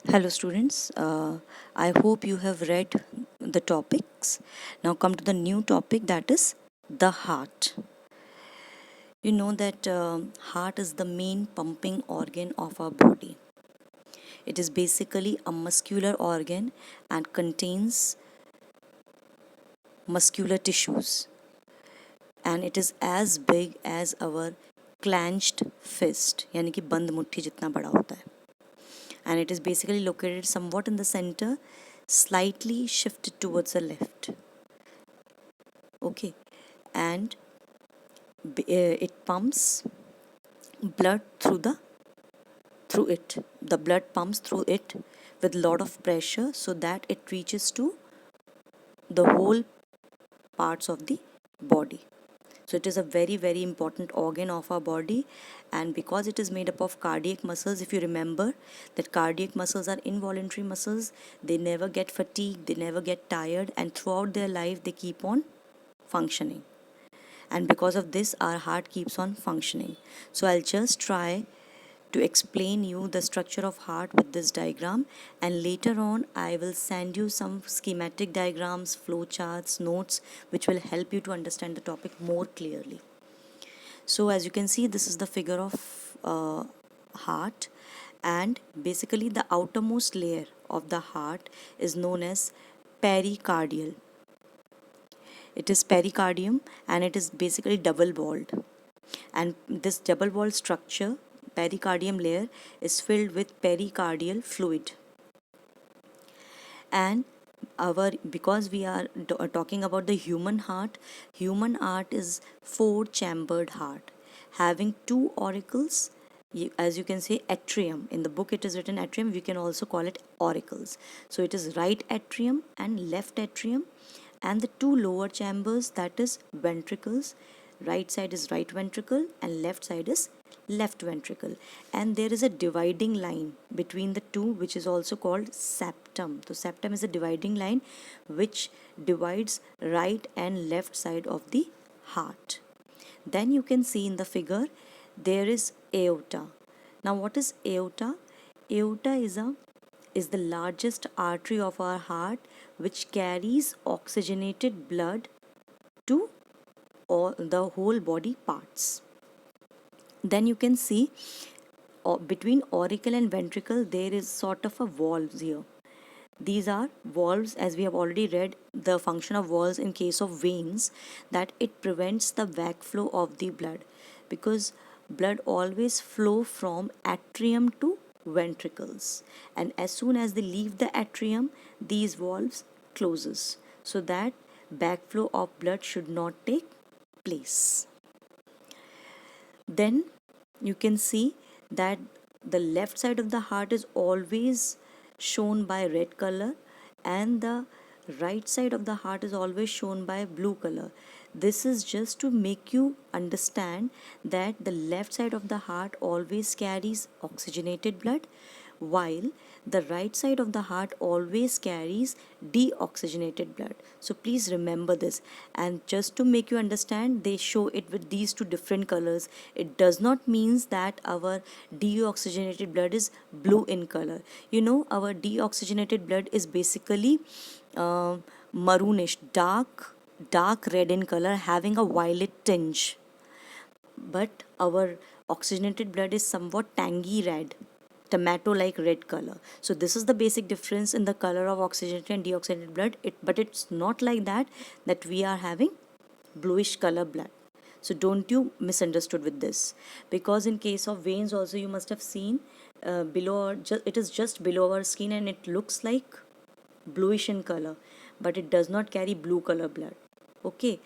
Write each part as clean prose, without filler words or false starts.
Hello students, I hope you have read the topics. Now come to the new topic, that is the heart. You know that heart is the main pumping organ of our body. It is basically a muscular organ and contains muscular tissues, and it is as big as our clenched fist, यानी कि बंद मुट्ठी जितना बड़ा होता है. And it is basically located somewhat in the center, slightly shifted towards the left. Okay, and it pumps blood through it. The blood pumps through it with lot of pressure so that it reaches to the whole parts of the body. So it is a very important organ of our body, and because it is made up of cardiac muscles, if you remember that cardiac muscles are involuntary muscles, they never get fatigued, they never get tired, and throughout their life they keep on functioning. And because of this our heart keeps on functioning. So I'll just try to explain you the structure of heart with this diagram, and later on I will send you some schematic diagrams, flow charts, notes which will help you to understand the topic more clearly. So as you can see, this is the figure of heart, and basically the outermost layer of the heart is known as pericardial. It is pericardium, and it is basically double walled, and this double walled structure, pericardium layer, is filled with pericardial fluid. And our, because we are talking about the human heart is four chambered heart having two auricles. As you can say, atrium, in the book it is written atrium, we can also call it auricles. So it is right atrium and left atrium, and the two lower chambers, that is ventricles. Right side is right ventricle and left side is left ventricle, and there is a dividing line between the two which is also called septum. So septum is a dividing line which divides right and left side of the heart. Then you can see in the figure there is aorta. Now what is aorta? Aorta is the largest artery of our heart which carries oxygenated blood to all the whole body parts. Then you can see between auricle and ventricle there is sort of a valves here. These are valves, as we have already read the function of valves in case of veins, that it prevents the backflow of the blood, because blood always flow from atrium to ventricles, and as soon as they leave the atrium these valves closes so that backflow of blood should not take place. Then you can see that the left side of the heart is always shown by red color, and the right side of the heart is always shown by blue color. This is just to make you understand that the left side of the heart always carries oxygenated blood, while the right side of the heart always carries deoxygenated blood. So please remember this, and just to make you understand, they show it with these two different colors. It does not means that our deoxygenated blood is blue in color. You know, our deoxygenated blood is basically maroonish, dark red in color, having a violet tinge, but our oxygenated blood is somewhat tangy red, tomato like red color. So this is the basic difference in the color of oxygenated and deoxygenated blood. But it's not like that we are having bluish color blood. So don't you misunderstood with this, because in case of veins also you must have seen below, it is just below our skin and it looks like bluish in color, but it does not carry blue color blood. Okay,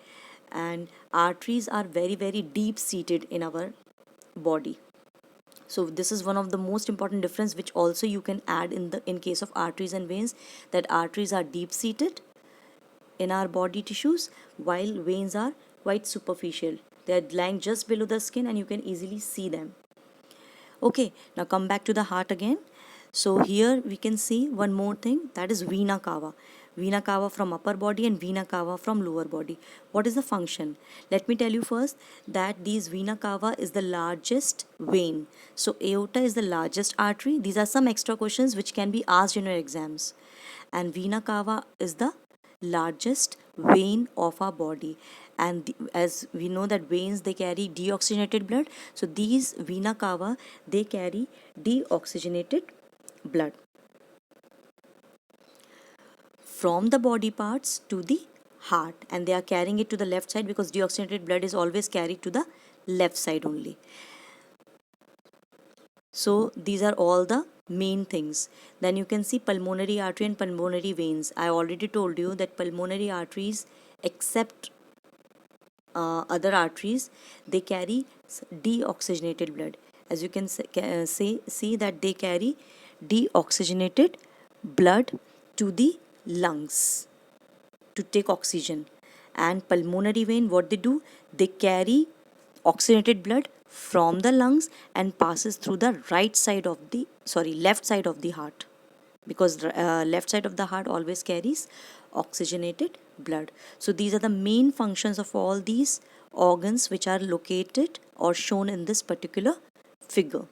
and arteries are very deep seated in our body. So this is one of the most important difference which also you can add in case of arteries and veins, that arteries are deep seated in our body tissues while veins are quite superficial. They are lying just below the skin and you can easily see them. Okay, now come back to the heart again. So here we can see one more thing, that is vena cava. vena cava from upper body and vena cava from lower body. What is the function? Let me tell you first that these vena cava is the largest vein. So aorta is the largest artery. These are some extra questions which can be asked in your exams. And vena cava is the largest vein of our body, and as we know that veins, they carry deoxygenated blood. So these vena cava, they carry deoxygenated blood from the body parts to the heart, and they are carrying it to the left side because deoxygenated blood is always carried to the left side only. So these are all the main things. Then you can see pulmonary artery and pulmonary veins. I already told you that pulmonary arteries, except other arteries, they carry deoxygenated blood. As you can see that they carry deoxygenated blood to the lungs to take oxygen. And pulmonary vein, what they do, they carry oxygenated blood from the lungs and passes through the left side of the heart, because left side of the heart always carries oxygenated blood. So these are the main functions of all these organs which are located or shown in this particular figure.